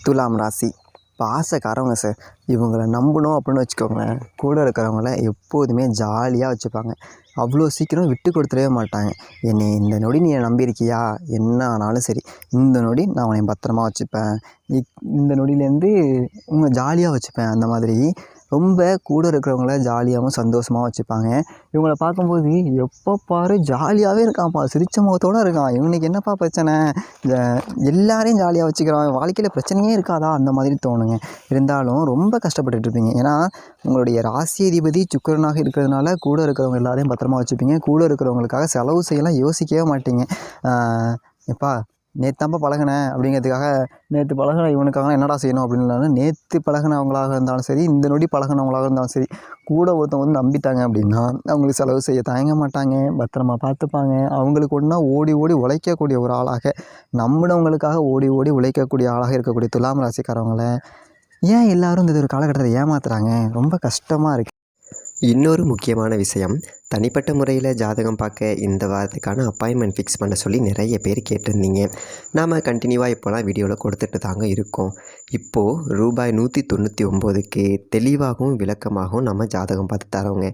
துலாம் ராசி பாசக்காரவங்க சார். இவங்கள நம்பணும் அப்படின்னு வச்சுக்கோங்களேன், கூட இருக்கிறவங்கள எப்போதுமே ஜாலியாக வச்சுப்பாங்க. அவ்வளோ சீக்கிரம் விட்டு கொடுத்துடவே மாட்டாங்க. என்னை இந்த நொடி நீ நம்பியிருக்கியா, என்ன ஆனாலும் சரி, இந்த நொடி நான் உன்னை பத்திரமா வச்சுப்பேன், இந்த நொடியிலேருந்து உங்களை ஜாலியாக வச்சுப்பேன். அந்த மாதிரி ரொம்ப கூட இருக்கிறவங்கள ஜாலியாகவும் சந்தோஷமாகவும் வச்சுப்பாங்க. இவங்கள பார்க்கும்போது எப்போ பாரு ஜாலியாகவே இருக்கான்ப்பா, சிரிச்ச முகத்தோடு இருக்கான், இவனுக்கு என்னப்பா பிரச்சனை, எல்லாரையும் ஜாலியாக வச்சுக்கிறான், வாழ்க்கையில் பிரச்சனையே இருக்காதா, அந்த மாதிரி தோணுங்க. இருந்தாலும் ரொம்ப கஷ்டப்பட்டுட்டு இருப்பீங்க. ஏன்னா உங்களுடைய ராசி அதிபதி சுக்கிரனாக இருக்கிறதுனால கூட இருக்கிறவங்க எல்லாரையும் பத்திரமா வச்சுப்பீங்க. கூட இருக்கிறவங்களுக்காக செலவு செய்யலாம் யோசிக்கவே மாட்டீங்க. எப்பா நேற்று பழகினேன் அப்படிங்கிறதுக்காக நேற்று பழகின இவனுக்காக என்னடா செய்யணும் அப்படின்னு நேற்று பழகினவங்களாக இருந்தாலும் சரி, இந்த நொடி பழகினவங்களாக இருந்தாலும் சரி, கூட ஒருத்தவங்க வந்து நம்பிட்டாங்க அப்படின்னா அவங்களுக்கு செலவு செய்ய தயங்க மாட்டாங்க, பத்திரமா பார்த்துப்பாங்க. அவங்களுக்கு ஒன்றா ஓடி ஓடி உழைக்கக்கூடிய ஒரு ஆளாக, நம்பினவங்களுக்காக ஓடி ஓடி உழைக்கக்கூடிய ஆளாக இருக்கக்கூடிய துலாம் ராசிக்காரவங்களை ஏன் எல்லோரும் இந்த ஒரு காலகட்டத்தில் ஏமாத்துறாங்க? ரொம்ப கஷ்டமாக இருக்குது. இன்னொரு முக்கியமான விஷயம், தனிப்பட்ட முறையில் ஜாதகம் பார்க்க இந்த வாரத்துக்கான அப்பாயின்மெண்ட் ஃபிக்ஸ் பண்ண சொல்லி நிறைய பேர் கேட்டிருந்தீங்க. நாம் கண்டினியூவாக இப்போலாம் வீடியோவில் கொடுத்துட்டு தாங்க இருக்கோம். இப்போது ரூபாய் 199க்கு தெளிவாகவும் விளக்கமாகவும் நம்ம ஜாதகம் பார்த்து தரோங்க.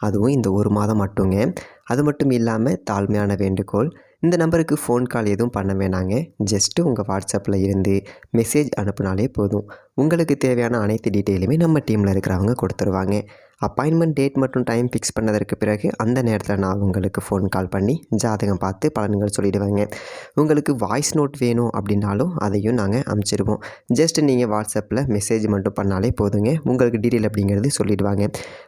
அதுவும் இந்த ஒரு மாதம் மட்டுங்க. அது மட்டும் இல்லாமல் தாழ்மையான வேண்டுகோள், இந்த நம்பருக்கு ஃபோன் கால் எதுவும் பண்ண வேணாங்க. ஜஸ்ட்டு உங்கள் வாட்ஸ்அப்பில் இருந்து மெசேஜ் அனுப்புனாலே போதும். உங்களுக்கு தேவையான அனைத்து டீட்டெயிலுமே நம்ம டீமில் இருக்கிறவங்க கொடுத்துருவாங்க. அப்பாயின்மெண்ட் டேட் மற்றும் டைம் ஃபிக்ஸ் பண்ணதற்கு பிறகு அந்த நேரத்தில் நான் உங்களுக்கு ஃபோன் கால் பண்ணி ஜாதகம் பார்த்து பலன்கள் சொல்லிவிடுவேங்க. உங்களுக்கு வாய்ஸ் நோட் வேணும் அப்படின்னாலும் அதையும் நாங்கள் அனுப்பிச்சிடுவோம். ஜஸ்ட் நீங்கள் வாட்ஸ்அப்பில் மெசேஜ் மட்டும் பண்ணாலே போதுங்க, உங்களுக்கு டீட்டெயில் அப்படிங்கிறது சொல்லிவிடுவாங்க.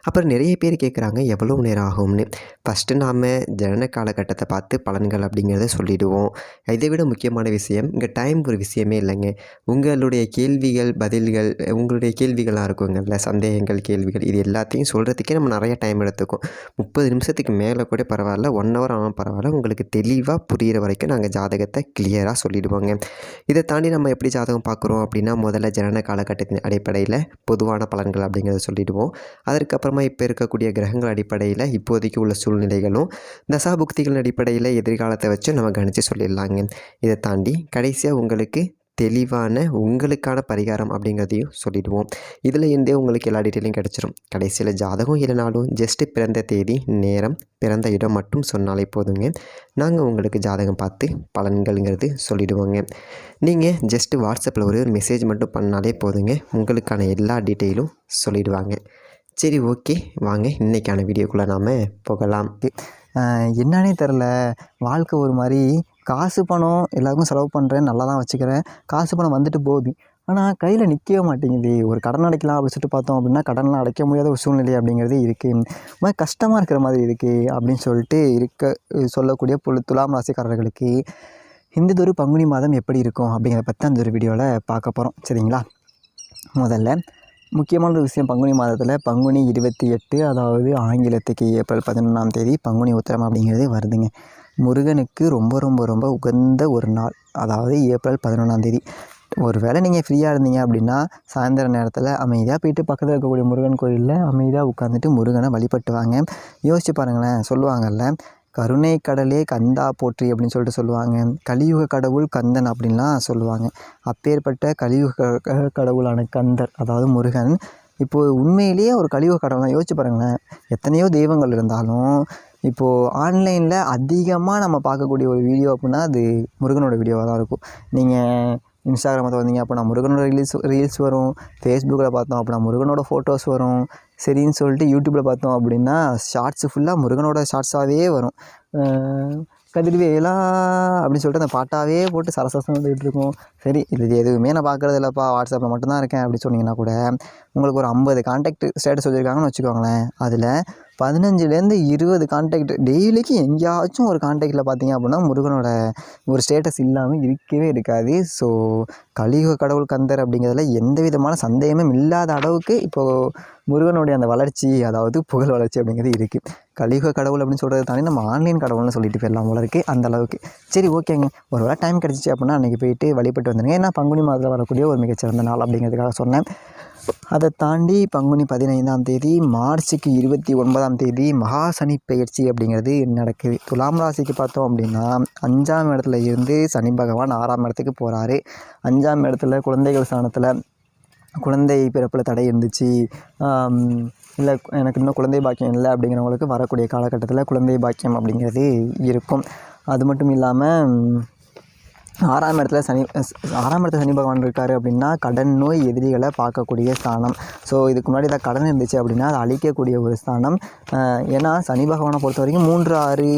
அப்புறம் நிறைய பேர் கேட்குறாங்க எவ்வளோ நேரம் ஆகும்னு. ஃபஸ்ட்டு நாம் ஜனன காலகட்டத்தை பார்த்து பலன்கள் அப்படிங்கிறத சொல்லிவிடுவோம். இதை விட முக்கியமான விஷயம், இங்கே டைம் ஒரு விஷயமே இல்லைங்க. உங்களுடைய கேள்விகள் பதில்கள், உங்களுடைய கேள்விகளாக இருக்குங்கள்ல, சந்தேகங்கள் கேள்விகள், இது எல்லாத்தையும் சொல்கிறதுக்கே நம்ம நிறைய டைம் எடுத்துக்கும். 30 நிமிஷத்துக்கு மேலே கூட பரவாயில்ல, 1 ஹவர் ஆனாலும் பரவாயில்ல, உங்களுக்கு தெளிவாக புரிகிற வரைக்கும் நாங்கள் ஜாதகத்தை கிளியராக சொல்லிவிடுவோங்க. இதை தாண்டி நம்ம எப்படி ஜாதகம் பார்க்குறோம் அப்படின்னா, முதல்ல ஜனன காலகட்டத்தின் அடிப்படையில் பொதுவான பலன்கள் அப்படிங்கிறத சொல்லிவிடுவோம். அதற்கப்புறமா இப்போ இருக்கக்கூடிய கிரகங்கள் அடிப்படையில் இப்போதைக்கு உள்ள சூழ்நிலைகளும், தசாபுக்திகளின் அடிப்படையில் எதிர்காலத்தை வச்சு நம்ம கணித்து சொல்லிடலாங்க. இதை தாண்டி கடைசியாக உங்களுக்கு தெளிவான உங்களுக்கான பரிகாரம் அப்படிங்கிறதையும் சொல்லிவிடுவோம். இதில் இருந்தே உங்களுக்கு எல்லா டீட்டெயிலும் கிடச்சிரும். கடைசியில் ஜாதகம் இல்லைனாலும் ஜஸ்ட்டு பிறந்த தேதி, நேரம், பிறந்த இடம் மட்டும் சொன்னாலே போதுங்க. நாங்கள் உங்களுக்கு ஜாதகம் பார்த்து பலன்கள்ங்கிறது சொல்லிவிடுவோங்க. நீங்கள் ஜஸ்ட்டு வாட்ஸ்அப்பில் ஒரு மெசேஜ் மட்டும் பண்ணாலே போதுங்க, உங்களுக்கான எல்லா டீட்டெயிலும் சொல்லிவிடுவாங்க. சரி, ஓகே, வாங்க இன்றைக்கான வீடியோக்குள்ளே நாம் போகலாம். என்னன்னே தெரில, வாழ்க்கை ஒரு மாதிரி காசு பணம் எல்லாருக்கும் செலவு பண்ணுறேன், நல்லா தான் வச்சுக்கிறேன், காசு பணம் வந்துட்டு போகுது, ஆனால் கையில் நிற்கவே மாட்டேங்குது. ஒரு கடன் அடைக்கலாம் அப்படின்னு சொல்லிட்டு பார்த்தோம் அப்படின்னா கடன்லாம் அடைக்க முடியாத ஒரு சூழ்நிலை அப்படிங்கிறது இருக்குது. மாதிரி கஷ்டமாக இருக்கிற மாதிரி இருக்குது அப்படின்னு சொல்லிட்டு சொல்லக்கூடிய துலாம் ராசிக்காரர்களுக்கு இந்த ஒரு பங்குனி மாதம் எப்படி இருக்கும் அப்படிங்கிறத பற்றி அந்த ஒரு வீடியோவில் பார்க்க போகிறோம். சரிங்களா? முதல்ல முக்கியமான ஒரு விஷயம், பங்குனி மாதத்தில் பங்குனி 28, அதாவது ஆங்கிலத்துக்கு ஏப்ரல் 11ஆம் தேதி பங்குனி உத்திரம் அப்படிங்கிறது வருதுங்க. முருகனுக்கு ரொம்ப ரொம்ப ரொம்ப உகந்த ஒரு நாள், அதாவது ஏப்ரல் 11ஆம் தேதி. ஒரு வேளை நீங்கள் ஃப்ரீயாக இருந்தீங்க அப்படின்னா சாயந்தர நேரத்தில் அமைதியாக போயிட்டு பக்கத்தில் இருக்கக்கூடிய முருகன் கோயிலில் அமைதியாக உட்காந்துட்டு முருகனை வழிபட்டு வாங்க. யோசிச்சு பாருங்களேன், சொல்லுவாங்கள்ல, கருணை கடலே கந்தா போற்றி அப்படின்னு சொல்லிட்டு சொல்லுவாங்க. கலியுக கடவுள் கந்தன் அப்படின்லாம் சொல்லுவாங்க. அப்பேற்பட்ட கலியுக கடவுளான கந்தர், அதாவது முருகன், இப்போது உண்மையிலேயே ஒரு கலியுக கடவுள் தான். யோசிச்சு பாருங்களேன், எத்தனையோ தெய்வங்கள் இருந்தாலும் இப்போது ஆன்லைனில் அதிகமாக நம்ம பார்க்கக்கூடிய ஒரு வீடியோ அப்படின்னா அது முருகனோட வீடியோவாக தான் இருக்கும். நீங்கள் இன்ஸ்டாகிராமில் வந்தீங்க அப்படின்னா முருகனோட ரீல்ஸ் வரும், ஃபேஸ்புக்கில் பார்த்தோம் அப்படின்னா முருகனோட ஃபோட்டோஸ் வரும், சரின்னு சொல்லிட்டு யூடியூப்பில் பார்த்தோம் அப்படின்னா ஷார்ட்ஸு ஃபுல்லாக முருகனோட ஷார்ட்ஸாகவே வரும். கதிர்வேலா அப்படின்னு சொல்லிட்டு அந்த பாட்டாகவே போட்டு சரசரசம் வந்துகிட்டு இருக்கும். சரி, இது எதுவுமே நான் பார்க்குறது இல்லைப்பா, வாட்ஸ்அப்பில் மட்டும்தான் இருக்கேன் அப்படின்னு சொன்னீங்கன்னா கூட உங்களுக்கு ஒரு 50 கான்டாக்ட் ஸ்டேட்டஸ் வச்சுருக்காங்கன்னு வச்சுக்கோங்களேன். அதில் 15லேருந்து 20 கான்டாக்ட் டெய்லிக்கு எங்கேயாச்சும் ஒரு கான்டாக்டில் பார்த்தீங்க அப்படின்னா முருகனோட ஒரு ஸ்டேட்டஸ் இல்லாமல் இருக்கவே இருக்காது. ஸோ கலியுக கடவுள் கந்தர் அப்படிங்கிறதுல எந்த விதமான சந்தேகமும் இல்லாத அளவுக்கு இப்போது முருகனுடைய அந்த வளர்ச்சி, அதாவது புகழ் வளர்ச்சி அப்படிங்கிறது இருக்குது. கலியுக கடவுள் அப்படின்னு சொல்கிறது தாண்டி நம்ம ஆன்லைன் கடவுள்னு சொல்லிட்டு போயிடலாம் போல இருக்குது, அந்த அளவுக்கு. சரி, ஓகேங்க, ஒரு வேளை டைம் கிடச்சிச்சு அப்படின்னா அன்றைக்கி போயிட்டு வழிபட்டு வந்துடுங்க. ஏன்னா பங்குனி மாதத்தில் வரக்கூடிய ஒரு மிகச்சிறந்த நாள் அப்படிங்கிறதுக்காக சொன்னேன். அதை தாண்டி பங்குனி 15ஆம் தேதி மார்ச்சுக்கு 29ஆம் தேதி மகா சனி பெயர்ச்சி அப்படிங்கிறது நடக்குது. துலாம் ராசிக்கு பார்த்தோம் அப்படின்னா 5ஆம் இடத்துல இருந்து சனி பகவான் 6ஆம் இடத்துக்கு போகிறாரு. 5ஆம் இடத்துல குழந்தைகள் ஸ்தானத்தில் குழந்தை பிறப்பில் தடை இருந்துச்சு, இல்லை எனக்கு இன்னும் குழந்தை பாக்கியம் இல்லை அப்படிங்கிறவங்களுக்கு வரக்கூடிய காலகட்டத்தில் குழந்தை பாக்கியம் அப்படிங்கிறது இருக்கும். அது மட்டும் இல்லாமல் 6ஆம் இடத்துல சனி பகவான் இருக்கார் அப்படின்னா கடன் நோய் எதிரிகளை பார்க்கக்கூடிய ஸ்தானம். ஸோ இதுக்கு முன்னாடி ஏதாவது கடன் இருந்துச்சு அப்படின்னா அதை அழிக்கக்கூடிய ஒரு ஸ்தானம். ஏன்னா சனி பகவானை பொறுத்த வரைக்கும் 3, 6,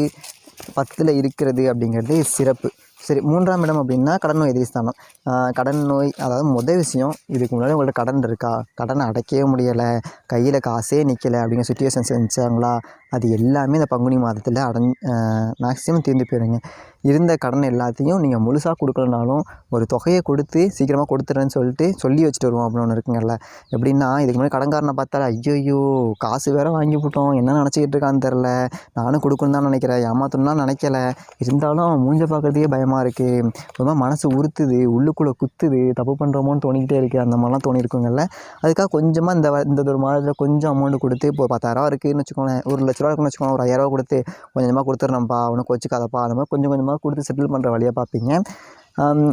10 இருக்கிறது அப்படிங்கிறது சிறப்பு. சரி, 3ஆம் இடம் அப்படின்னா கடன் நோய் எதிரி ஸ்தானம். கடன் நோய், அதாவது முதல் விஷயம், இதுக்கு முன்னாடி உங்கள்கிட்ட கடன் இருக்கா, கடனை அடைக்கவே முடியலை, கையில் காசே நிற்கலை அப்படிங்கிற சுச்சுவேஷன்ஸ் இருந்துச்சாங்களா, அது எல்லாமே இந்த பங்குனி மாதத்தில் மேக்ஸிமம் தீர்ந்து போயிருங்க. இருந்த கடன் எல்லாத்தையும் நீங்கள் முழுசாக கொடுக்கலனாலும் ஒரு தொகையை கொடுத்து சீக்கிரமாக கொடுத்துட்றேன்னு சொல்லி வச்சுட்டு வருவோம் அப்படின்னு ஒன்று இருக்குங்கல்ல. எப்படின்னா இதுக்கு முன்னாடி கடன்காரனை பார்த்தாலே ஐயோ காசு வேறு வாங்கி போட்டோம், என்ன நினச்சிக்கிட்டு இருக்கான்னு தெரில, நானும் கொடுக்கணும் தான் நினைக்கிறேன், ஏமாற்றணும் தான் நினைக்கல, இருந்தாலும் மூஞ்ச பார்க்குறதுக்கே பயமாக இருக்குது, ஒரு மாதிரி மனசு உறுத்துது, உள்ளுக்குள்ளே குத்துது, தப்பு பண்ணுறோமோன்னு தோணிக்கிட்டே இருக்குது, அந்த மாதிரிலாம் தோணியிருக்குங்கல்ல. அதுக்காக கொஞ்சமாக இந்த ஒரு மாதத்தில் கொஞ்சம் அமௌண்ட்டு கொடுத்து, இப்போ 10,000 இருக்குதுன்னு வச்சுக்கோங்களேன், 1,00,000 இருக்குன்னு வச்சுக்கோங்க, ஒரு 5,000 கொடுத்து கொஞ்சமாக கொடுத்துட்றேன்ப்பா, அவனுக்கு வச்சுக்காதப்பா, அந்த மாதிரி கொஞ்சம் கொஞ்சமாக கொடுத்து செட்டில் பண்ணுற வழியாக பார்ப்பீங்க.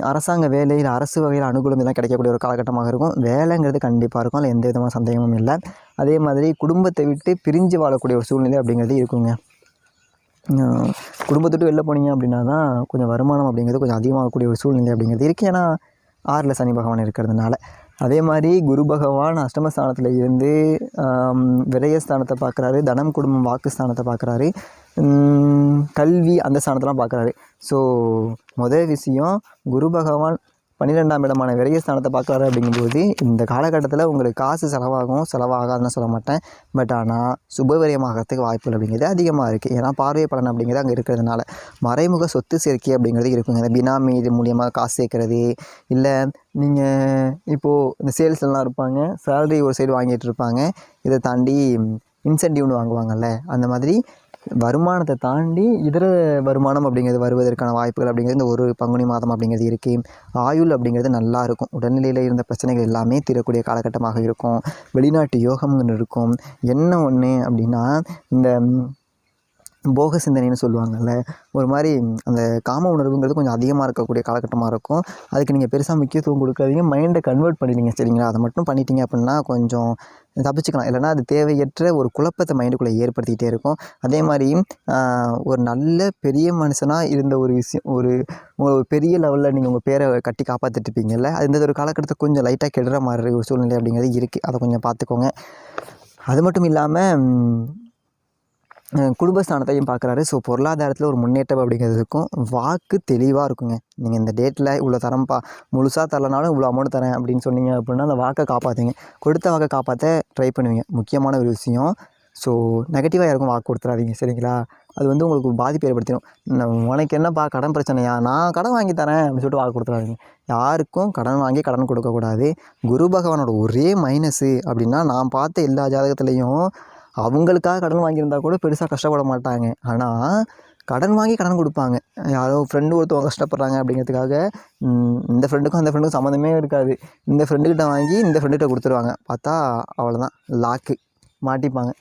அரசாங்க வேலையில் அரசு வகையில் அனுகூலம் இதெல்லாம் கிடைக்கக்கூடிய ஒரு காலகட்டமாக இருக்கும். வேலைங்கிறது கண்டிப்பாக இருக்கும், அதில் எந்த விதமான சந்தேகமும் இல்லை. அதே மாதிரி குடும்பத்தை விட்டு பிரிஞ்சு வாழக்கூடிய ஒரு சூழ்நிலை அப்படிங்கிறது இருக்குங்க. குடும்பத்தை விட்டு வெளில போனீங்க அப்படின்னா தான் கொஞ்சம் வருமானம் அப்படிங்கிறது கொஞ்சம் அதிகமாகக்கூடிய ஒரு சூழ்நிலை அப்படிங்கிறது இருக்குது. ஏன்னா 6ல் சனி பகவான் இருக்கிறதுனால. அதே மாதிரி குரு பகவான் அஷ்டமஸ்தானத்தில் இருந்து விரயஸ்தானத்தை பார்க்குறாரு, தனம் குடும்பம் வாக்குஸ்தானத்தை பார்க்குறாரு, கல்வி அந்த ஸ்தானத்தெலாம் பார்க்குறாரு. ஸோ முதல் விஷயம், குரு பகவான் 12ஆம் இடமான விரயஸ்தானத்தை பார்க்குறாரு அப்படிங்கும்போது இந்த காலகட்டத்தில் உங்களுக்கு காசு செலவாகாதுன்னு சொல்ல மாட்டேன். பட் ஆனால் சுபவிரயமாகறதுக்கு வாய்ப்புகள் அப்படிங்கிறது அதிகமாக இருக்குது. ஏன்னா பார்வை பலன் அப்படிங்கிறது அங்கே இருக்கிறதுனால மறைமுக சொத்து சேர்க்கை அப்படிங்கிறது இருக்குங்க. இந்த பினாமி இது மூலியமாக காசு சேர்க்குறது, இல்லை நீங்கள் இப்போது இந்த சேல்ஸ்லாம் இருப்பாங்க, சேலரி ஒரு சைடு வாங்கிட்டு இருப்பாங்க, இதை தாண்டி இன்சென்டிவ்னு வாங்குவாங்கள்ல, அந்த மாதிரி வருமானத்தை தாண்டி இதர வருமானம் அப்படிங்கிறது வருவதற்கான வாய்ப்புகள் அப்படிங்கிறது இந்த ஒரு பங்குனி மாதம் அப்படிங்கிறது இருக்குது. ஆயுள் அப்படிங்கிறது நல்லாயிருக்கும், உடல்நிலையில் இருந்த பிரச்சனைகள் எல்லாமே தீரக்கூடிய காலகட்டமாக இருக்கும். வெளிநாட்டு யோகம்னு இருக்கும். என்ன ஒன்று அப்படின்னா இந்த போக சிந்தனைன்னு சொல்லுவாங்கள்ல, ஒரு மாதிரி அந்த காம உணர்வுங்கிறது கொஞ்சம் அதிகமாக இருக்கக்கூடிய காலகட்டமாக இருக்கும். அதுக்கு நீங்கள் பெருசாக முக்கியத்துவம் கொடுக்காதீங்க, மைண்டை கன்வெர்ட் பண்ணிடுங்க, சரிங்களா? அதை மட்டும் பண்ணிட்டீங்க அப்படின்னா கொஞ்சம் தப்பிச்சுக்கலாம். இல்லைனா அது தேவையற்ற ஒரு குழப்பத்தை மைண்டுக்குள்ளே ஏற்படுத்திக்கிட்டே இருக்கும். அதே மாதிரி ஒரு நல்ல பெரிய மனுஷனாக இருந்த ஒரு விஷயம், ஒரு பெரிய லெவலில் நீங்கள் உங்கள் பேரை கட்டி காப்பாற்றிட்டு இருப்பீங்கல்ல, அது இந்த ஒரு காலகட்டத்தை கொஞ்சம் லைட்டாக கெடுற மாதிரி ஒரு சூழ்நிலை அப்படிங்கிறது இருக்குது. அதை கொஞ்சம் பார்த்துக்கோங்க. அது மட்டும் இல்லாமல் குடும்பஸ்தானத்தையும் பார்க்குறாரு. ஸோ பொருளாதாரத்தில் ஒரு முன்னேற்றம் அப்படிங்கிறது இருக்கும். வாக்கு தெளிவாக இருக்குங்க. நீங்கள் இந்த டேட்டில் இவ்வளோ தரேன்ப்பா, முழுசாக தரலனாலும் இவ்வளோ அமௌண்ட் தரேன் அப்படின்னு சொன்னீங்க அப்படின்னா அந்த வாக்கை காப்பாற்றுங்க. கொடுத்த வாக்கை காப்பாற்ற ட்ரை பண்ணுவீங்க. முக்கியமான ஒரு விஷயம். ஸோ நெகட்டிவாக யாருக்கும் வாக்கு கொடுத்துறாதீங்க, சரிங்களா? அது வந்து உங்களுக்கு பாதிப்பு ஏற்படுத்திடும். உனக்கு என்னப்பா கடன் பிரச்சனையா, நான் கடன் வாங்கி தரேன் அப்படின்னு சொல்லிட்டு வாக்கு கொடுத்துறாதீங்க. யாருக்கும் கடன் வாங்கி கடன் கொடுக்கக்கூடாது. குரு பகவானோட ஒரே மைனஸு அப்படின்னா, நான் பார்த்த எல்லா ஜாதகத்துலேயும் அவங்களுக்காக கடன் வாங்கியிருந்தா கூட பெருசாக கஷ்டப்பட மாட்டாங்க. ஆனால் கடன் வாங்கி கடன் கொடுப்பாங்க. யாரோ ஃப்ரெண்டு ஒருத்தவங்க கஷ்டப்படுறாங்க அப்படிங்கிறதுக்காக இந்த ஃப்ரெண்டுக்கும் அந்த ஃப்ரெண்டுக்கும் சம்மந்தமே இருக்காது, இந்த ஃப்ரெண்டுக்கிட்ட வாங்கி இந்த ஃப்ரெண்டுகிட்ட கொடுத்துருவாங்க. பார்த்தா அவ்வளோதான், லாக்கு, மாட்டிப்பாங்க.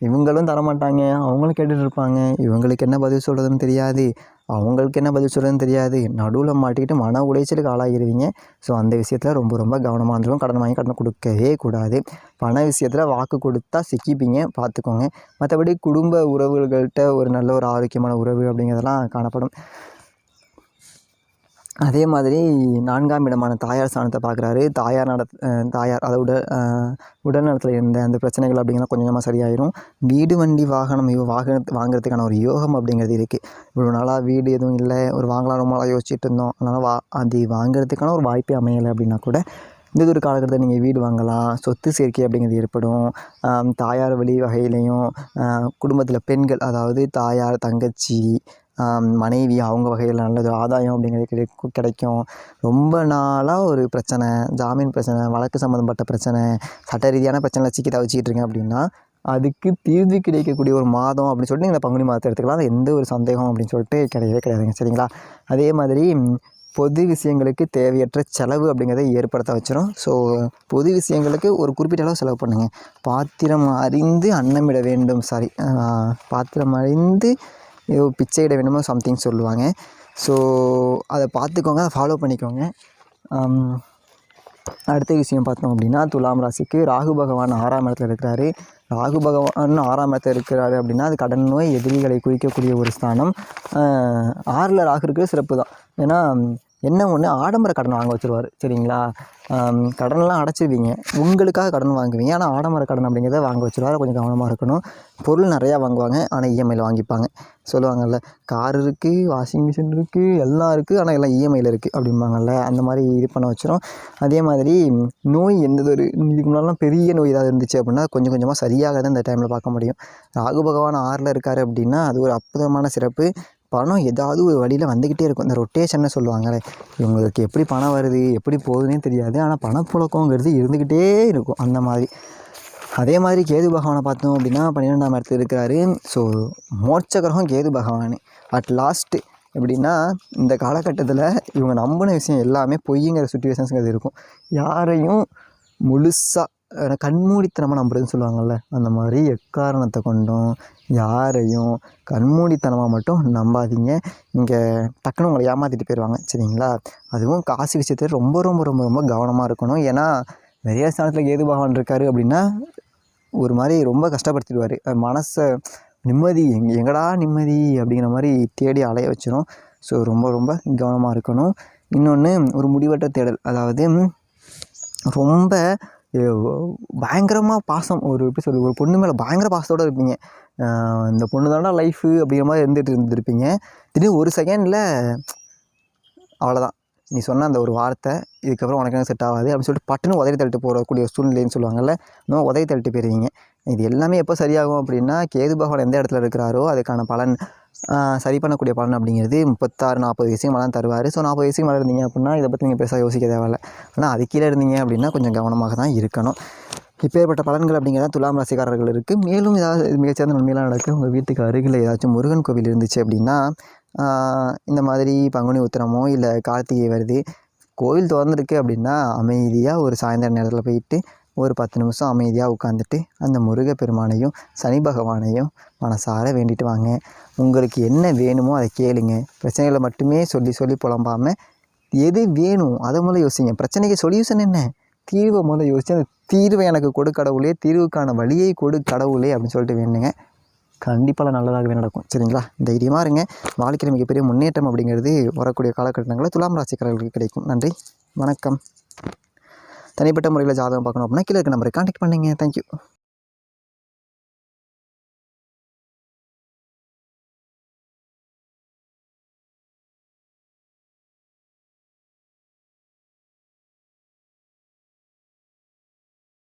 இவங்களும் தரமாட்டாங்க, அவங்களும் கேட்டுட்டு இருப்பாங்க. இவங்களுக்கு என்ன பதில் சொல்கிறதுன்னு தெரியாது, அவங்களுக்கு என்ன பதில் சொல்கிறதுன்னு தெரியாது. நடுவில் மாட்டிக்கிட்டு மன உளைச்சலுக்கு ஆளாகிடுவீங்க. ஸோ அந்த விஷயத்தில் ரொம்ப ரொம்ப கவனமாக இருந்துடும். கடன் வாங்கி கடன் கொடுக்கவே கூடாது. பண விஷயத்தில் வாக்கு கொடுத்தா சிக்கிப்பீங்க, பார்த்துக்கோங்க. மற்றபடி குடும்ப உறவுகள்கிட்ட ஒரு நல்ல ஒரு ஆரோக்கியமான உறவு அப்படிங்கிறதெல்லாம் காணப்படும். அதே மாதிரி 4ஆம் இடமான தாயார் ஸ்தானத்தை பார்க்குறாரு. தாயார் அதோட உடல்நலத்தில் இருந்த அந்த பிரச்சனைகள் அப்படிங்கிறத கொஞ்சம் கொஞ்சமாக சரியாயிடும். வீடு வண்டி வாகனம் வாங்குறதுக்கான ஒரு யோகம் அப்படிங்கிறது இருக்குது. இவ்வளோ நாளாக வீடு எதுவும் இல்லை, ஒரு வாங்கலாம் ரொம்ப நாளாக யோசிச்சுட்டு இருந்தோம், அதனால் அது வாங்குறதுக்கான ஒரு வாய்ப்பே அமையலை அப்படின்னா கூட இந்த ஒரு காலகட்டத்தில் நீங்கள் வீடு வாங்கலாம். சொத்து சேர்க்கை அப்படிங்கிறது ஏற்படும். தாயார் வழி வகையிலையும் குடும்பத்தில் பெண்கள், அதாவது தாயார், தங்கச்சி, மனைவி, அவங்க வகையில் நல்லது ஆதாயம் அப்படிங்கிறது கிடைக்கும். ரொம்ப நாளாக ஒரு பிரச்சனை, ஜாமீன் பிரச்சனை, வழக்கு சம்மந்தப்பட்ட பிரச்சனை, சட்ட ரீதியான பிரச்சனை சிக்கி தவிச்சிக்கிட்டு இருக்கேன் அப்படின்னா அதுக்கு தீர்வு கிடைக்கக்கூடிய ஒரு மாதம் அப்படின்னு சொல்லிட்டு நீங்கள் இந்த பங்குனி மாதத்தை எடுத்துக்கலாம். அது எந்த ஒரு சந்தேகம் அப்படின்னு சொல்லிட்டு கிடையவே கிடையாதுங்க, சரிங்களா? அதே மாதிரி பொது விஷயங்களுக்கு தேவையற்ற செலவு அப்படிங்கிறத ஏற்படுத்த வச்சிரும். ஸோ பொது விஷயங்களுக்கு ஒரு குறிப்பிட்ட அளவு செலவு பண்ணுங்கள். பாத்திரம் அறிந்து அன்னமிட வேண்டும், சாரி, பாத்திரம் அறிந்து பிச்சையிட வேண்டுமோ சம்திங் சொல்லுவாங்க. ஸோ அதை பார்த்துக்கோங்க, அதை ஃபாலோ பண்ணிக்கோங்க. அடுத்த விஷயம் பார்த்தோம் அப்படின்னா, துலாம் ராசிக்கு ராகு பகவான் 6ஆம் இடத்துல இருக்கிறாரு. ராகு பகவான் 6ஆம் இடத்துல இருக்கிறாரு அப்படின்னா அது கடன் நோய் எதிரிகளை குறிக்கக்கூடிய ஒரு ஸ்தானம். 6ல் ராகு இருக்கிறது சிறப்பு தான். ஏன்னா என்ன ஒன்று, ஆடம்பர கடன் வாங்க வச்சுருவார். சரிங்களா? கடன்லாம் அடைச்சிடுவீங்க, உங்களுக்காக கடன் வாங்குவீங்க. ஆனால் ஆடம்பர கடன் அப்படிங்கிறத வாங்க வச்சுருவார். கொஞ்சம் கவனமாக இருக்கணும். பொருள் நிறையா வாங்குவாங்க, ஆனால் இஎம்ஐயில் வாங்கிப்பாங்க. சொல்லுவாங்கள்ல, கார் இருக்குது, வாஷிங் மிஷின் இருக்குது, எல்லாம் இருக்குது, ஆனால் எல்லாம் இஎம்ஐயில் இருக்குது அப்படிம்பாங்கள்ல, அந்த மாதிரி இது பண்ண வச்சிரும். அதே மாதிரி நோய் எந்ததொரு இதுக்கு முன்னாடிலாம் பெரிய நோய் ஏதாவது இருந்துச்சு அப்படின்னா கொஞ்சம் கொஞ்சமாக சரியாக தான் இந்த டைமில் பார்க்க முடியும். ராகு பகவான் 6ல் இருக்கார் அப்படின்னா அது ஒரு அற்புதமான சிறப்பு. பணம் ஏதாவது ஒரு வழியில் வந்துக்கிட்டே இருக்கும். இந்த ரொட்டேஷன்னு சொல்லுவாங்களே, இவங்களுக்கு எப்படி பணம் வருது எப்படி போகுதுன்னே தெரியாது, ஆனால் பணப்புழக்கங்கிறது இருந்துக்கிட்டே இருக்கும் அந்த மாதிரி. அதே மாதிரி கேது பகவானை பார்த்தோம் அப்படின்னா 12ஆம் இடத்துல இருக்கிறாரு. ஸோ மோட்ச கிரகம் கேது பகவான். அட் லாஸ்ட்டு எப்படின்னா, இந்த காலகட்டத்தில் இவங்க நம்பின விஷயம் எல்லாமே பொய்ங்கிற சுச்சுவேஷன்ஸுங்கிறது இருக்கும். யாரையும் முழுசாக கண்மூடித்தனமாக நம்புறதுன்னு சொல்லுவாங்கள்ல, அந்த மாதிரி எக்காரணத்தை கொண்டும் யாரையும் கண்மூடித்தனமாக மட்டும் நம்பாதீங்க. இங்கே டக்குன்னு உங்களை ஏமாற்றிட்டு போயிடுவாங்க. சரிங்களா? அதுவும் காசு விஷயத்தில் ரொம்ப ரொம்ப ரொம்ப ரொம்ப கவனமாக இருக்கணும். ஏன்னா விரயஸ்தானத்தில் கேது பகவான் இருக்கார் அப்படின்னா ஒரு மாதிரி ரொம்ப கஷ்டப்படுத்திடுவார். மனசை நிம்மதி எங்கடா நிம்மதி அப்படிங்கிற மாதிரி தேடி அலைய வச்சிடும். ஸோ ரொம்ப ரொம்ப கவனமாக இருக்கணும். இன்னொன்று, ஒரு முடிவற்ற தேடல், அதாவது ரொம்ப பயங்கரமாக பாசம், ஒரு எப்படி சொல்கிறது, ஒரு பொண்ணு மேலே பயங்கர பாசத்தோடு இருப்பீங்க. இந்த பொண்ணு தாண்டா லைஃபு அப்படிங்கிற மாதிரி இருந்துருப்பீங்க. திடீர்னு ஒரு செகண்டில் அவ்வளோதான், நீ சொன்ன அந்த ஒரு வார்த்தை இதுக்கப்புறம் உனக்கு எனக்கு செட் ஆகாது அப்படின்னு சொல்லிட்டு பட்டுன்னு உதறி தள்ளிட்டு போகக்கூடிய சூழ்நிலைன்னு சொல்லுவாங்கள்ல, இன்னும் உதறி தள்ளிட்டு போயிருவீங்க. இது எல்லாமே எப்போ சரியாகும் அப்படின்னா, கேது பகவான் எந்த இடத்துல இருக்கிறாரோ அதுக்கான பலன், சரி பண்ணக்கூடிய பலன் அப்படிங்கிறது 36-40 வயசுக்கு மேலே தருவார். ஸோ 40 வயசுக்கு மேலே இருந்தீங்க அப்படின்னா இதை பற்றி நீங்கள் பெருசாக யோசிக்க தேவையில்லை. ஆனால் அது கீழே இருந்தீங்க அப்படின்னா கொஞ்சம் கவனமாக தான் இருக்கணும். இப்பேற்பட்ட பலன்கள் அப்படிங்கிறத துலாம் ராசிக்காரர்கள் இருக்குது. மேலும் ஏதாவது மிகச்சிறந்த நன்மையெல்லாம் நடக்கும். உங்கள் வீட்டுக்கு அருகில் ஏதாச்சும் முருகன் கோவில் இருந்துச்சு அப்படின்னா, இந்த மாதிரி பங்குனி உத்திரமோ இல்லை கார்த்திகை வருது, கோவில் திறந்துருக்கு அப்படின்னா அமைதியாக ஒரு சாயந்தர நேரத்தில் போயிட்டு ஒரு 10 நிமிஷம் அமைதியாக உட்காந்துட்டு அந்த முருகப்பெருமானையும் சனி பகவானையும் மனசார வேண்டிட்டு வாங்க. உங்களுக்கு என்ன வேணுமோ அதை கேளுங்க. பிரச்சனைகளை மட்டுமே சொல்லி சொல்லி புலம்பாமல் எது வேணும் அதை முதல்ல யோசிங்க. பிரச்சனைக்கு சொல்யூஷன் என்ன, தீர்வை முதல்ல யோசிச்சு அந்த தீர்வை எனக்கு கொடு கடவுளே, தீர்வுக்கான வழியை கொடு கடவுளே அப்படின்னு சொல்லிட்டு வேணுங்க. கண்டிப்பாக நல்லதாகவே நடக்கும். சரிங்களா? தைரியமாக இருங்க. வாழ்க்கையில் மிகப்பெரிய முன்னேற்றம் அப்படிங்கிறது வரக்கூடிய காலகட்டங்களில் துலாம் ராசிக்காரர்களுக்கு கிடைக்கும். நன்றி, வணக்கம். தனிப்பட்ட முறையில் ஜாதகம் பார்க்கணும் அப்படின்னா கீழே இருக்க நம்பரை கான்டாக்ட் பண்ணுங்கள். தேங்க்யூ.